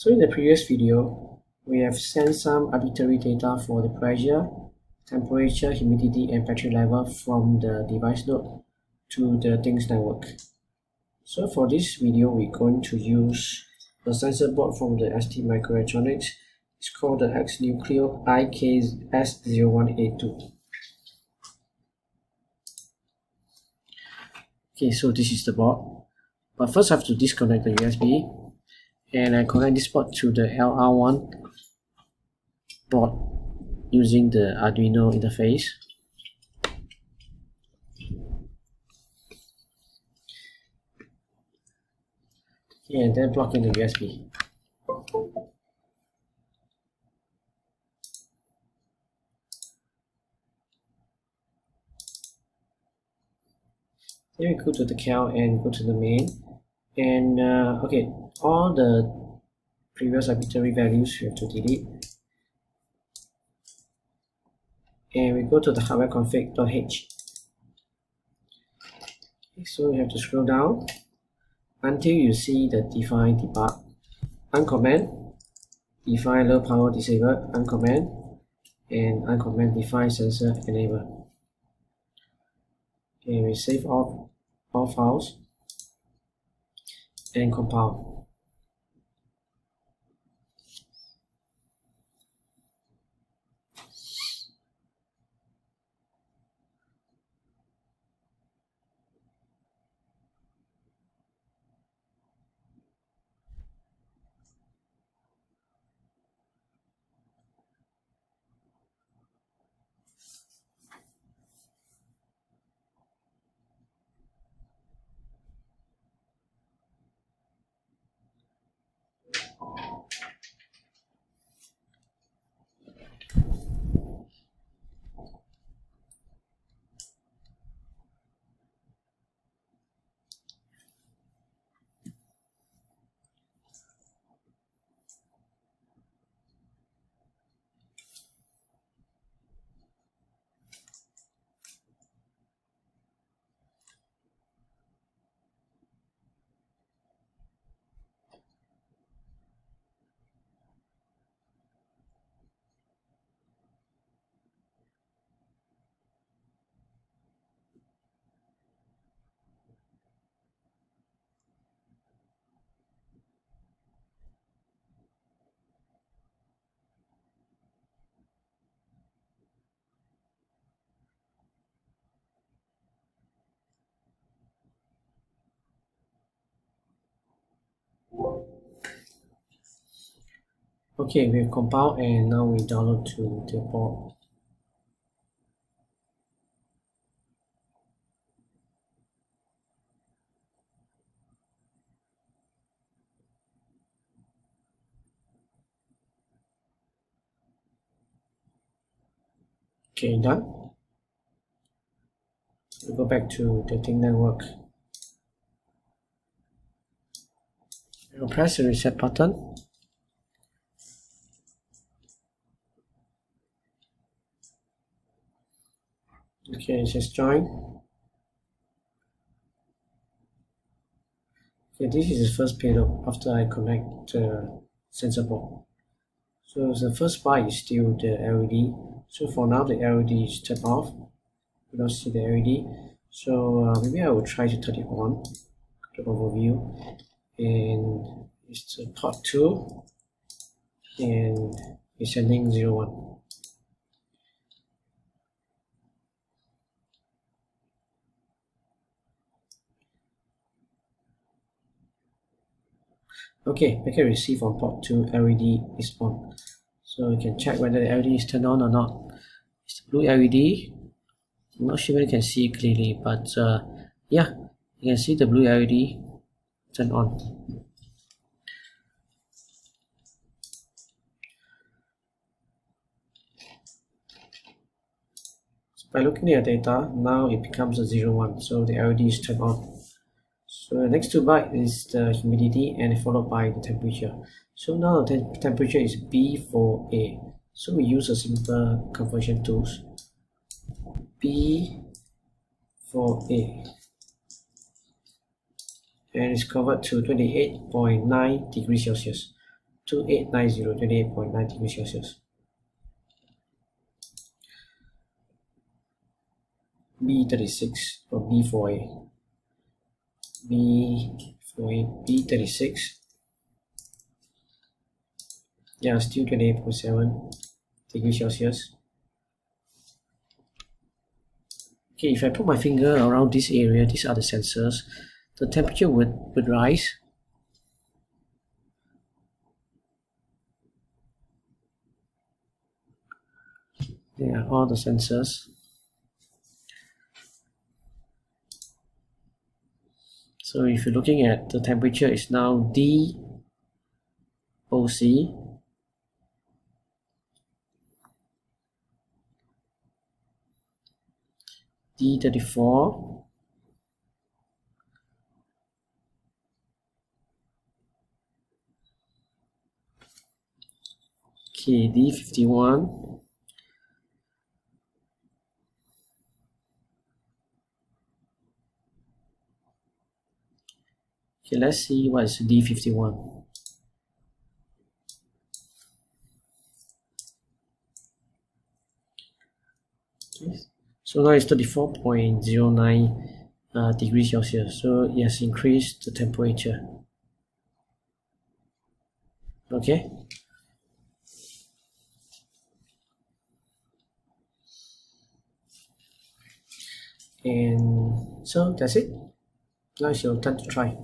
So in the previous video, we have sent some arbitrary data for the pressure, temperature, humidity, and battery level from the device node to the things network. So for this video, we're going to use a sensor board from the ST Microelectronics. It's called the X-Nucleo IKS01A2. Okay, so this is the board. But first I have to disconnect the USB, and I connect this board to the LR1 board using the Arduino interface. And then plug in the USB. Then we go to the cal and go to the main, and okay, all the previous arbitrary values we have to delete, and we go to the hardware config.h. Okay, so you have to scroll down until you see the define debug, uncomment, define low power disable, uncomment, and uncomment define sensor enable. Okay, we save all files and compile. Okay, we've compiled and now we download to the board. Okay, done. We go back to the thing network. We'll press the reset button. Okay, it says join. Okay, this is the first payload after I connect the sensor board. So the first bar is still the LED. So for now the LED is turned off. We don't see the LED. So maybe I will try to turn it on. The overview, and it's port 2, and it's sending 01. Okay, packet receive on port 2, LED is on. So you can check whether the LED is turned on or not. It's the blue LED. I'm not sure whether you can see it clearly, but yeah, you can see the blue LED turned on. So by looking at the data, now it becomes a 01, so the LED is turned on. So the next 2 bytes is the humidity and followed by the temperature. So now the temperature is B4A. So we use a simple conversion tools. B4A, and it's converted to 28.9 degrees Celsius. 2890, 28.9 degrees Celsius. B36 or B4A. B4A, B36. Yeah, still 28.7 degrees Celsius. Okay, if I put my finger around this area, these are the sensors, the temperature would rise. Yeah, all the sensors. So if you're looking at the temperature, is now DOC. D34. Okay, D51. Okay, let's see what is D51. Okay. So now it's 34.09 degrees Celsius. So it has increased the temperature. Okay. And so that's it. Now it's your turn to try.